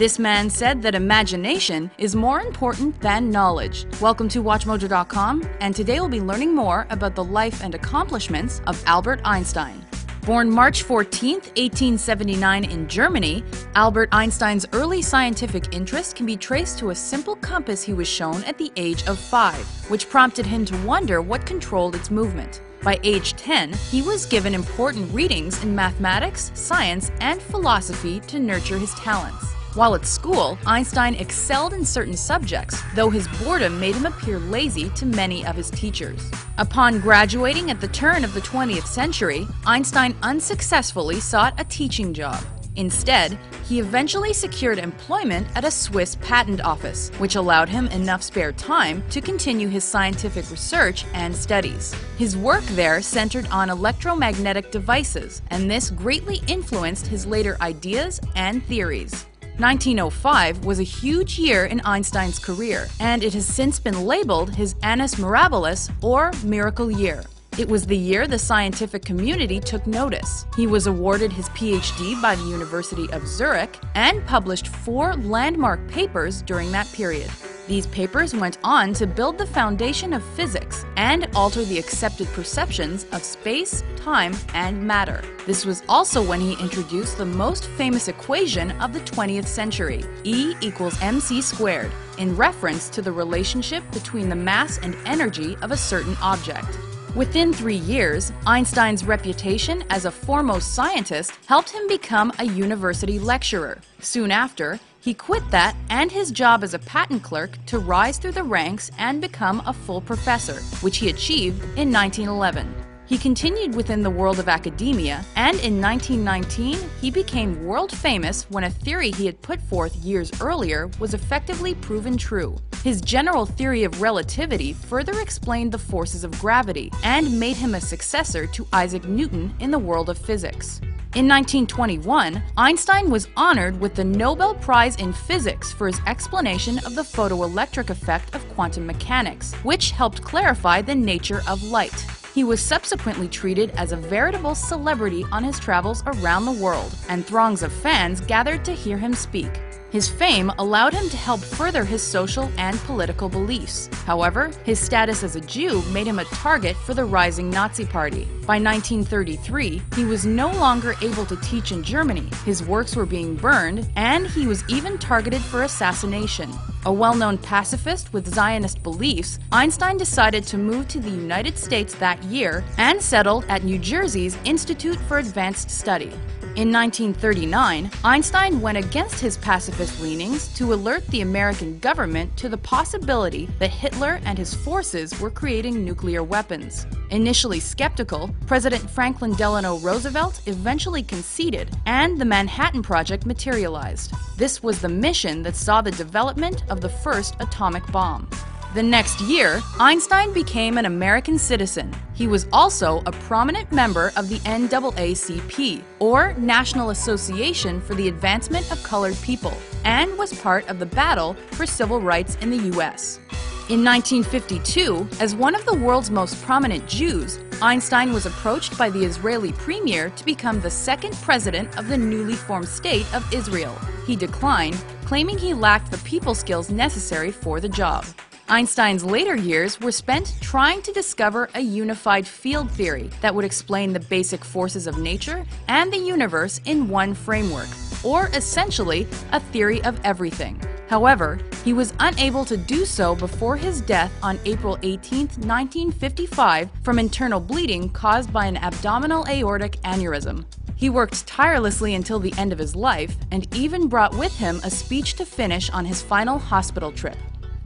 This man said that imagination is more important than knowledge. Welcome to WatchMojo.com, and today we'll be learning more about the life and accomplishments of Albert Einstein. Born March 14, 1879 in Germany, Albert Einstein's early scientific interest can be traced to a simple compass he was shown at the age of 5, which prompted him to wonder what controlled its movement. By age 10, he was given important readings in mathematics, science, and philosophy to nurture his talents. While at school, Einstein excelled in certain subjects, though his boredom made him appear lazy to many of his teachers. Upon graduating at the turn of the 20th century, Einstein unsuccessfully sought a teaching job. Instead, he eventually secured employment at a Swiss patent office, which allowed him enough spare time to continue his scientific research and studies. His work there centered on electromagnetic devices, and this greatly influenced his later ideas and theories. 1905 was a huge year in Einstein's career, and it has since been labeled his Annus Mirabilis, or Miracle Year. It was the year the scientific community took notice. He was awarded his PhD by the University of Zurich and published 4 landmark papers during that period. These papers went on to build the foundation of physics and alter the accepted perceptions of space, time, and matter. This was also when he introduced the most famous equation of the 20th century, E equals mc squared, in reference to the relationship between the mass and energy of a certain object. Within 3 years, Einstein's reputation as a foremost scientist helped him become a university lecturer. Soon after, he quit that and his job as a patent clerk to rise through the ranks and become a full professor, which he achieved in 1911. He continued within the world of academia, and in 1919, he became world famous when a theory he had put forth years earlier was effectively proven true. His general theory of relativity further explained the forces of gravity and made him a successor to Isaac Newton in the world of physics. In 1921, Einstein was honored with the Nobel Prize in Physics for his explanation of the photoelectric effect of quantum mechanics, which helped clarify the nature of light. He was subsequently treated as a veritable celebrity on his travels around the world, and throngs of fans gathered to hear him speak. His fame allowed him to help further his social and political beliefs. However, his status as a Jew made him a target for the rising Nazi Party. By 1933, he was no longer able to teach in Germany, his works were being burned, and he was even targeted for assassination. A well-known pacifist with Zionist beliefs, Einstein decided to move to the United States that year and settled at New Jersey's Institute for Advanced Study. In 1939, Einstein went against his pacifist leanings to alert the American government to the possibility that Hitler and his forces were creating nuclear weapons. Initially skeptical, President Franklin Delano Roosevelt eventually conceded, and the Manhattan Project materialized. This was the mission that saw the development of the first atomic bomb. The next year, Einstein became an American citizen. He was also a prominent member of the NAACP, or National Association for the Advancement of Colored People, and was part of the battle for civil rights in the U.S. In 1952, as one of the world's most prominent Jews, Einstein was approached by the Israeli premier to become the second president of the newly formed state of Israel. He declined, claiming he lacked the people skills necessary for the job. Einstein's later years were spent trying to discover a unified field theory that would explain the basic forces of nature and the universe in one framework, or essentially a theory of everything. However, he was unable to do so before his death on April 18, 1955, from internal bleeding caused by an abdominal aortic aneurysm. He worked tirelessly until the end of his life and even brought with him a speech to finish on his final hospital trip.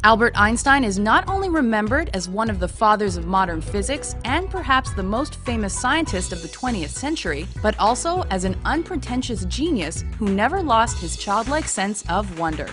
Albert Einstein is not only remembered as one of the fathers of modern physics and perhaps the most famous scientist of the 20th century, but also as an unpretentious genius who never lost his childlike sense of wonder.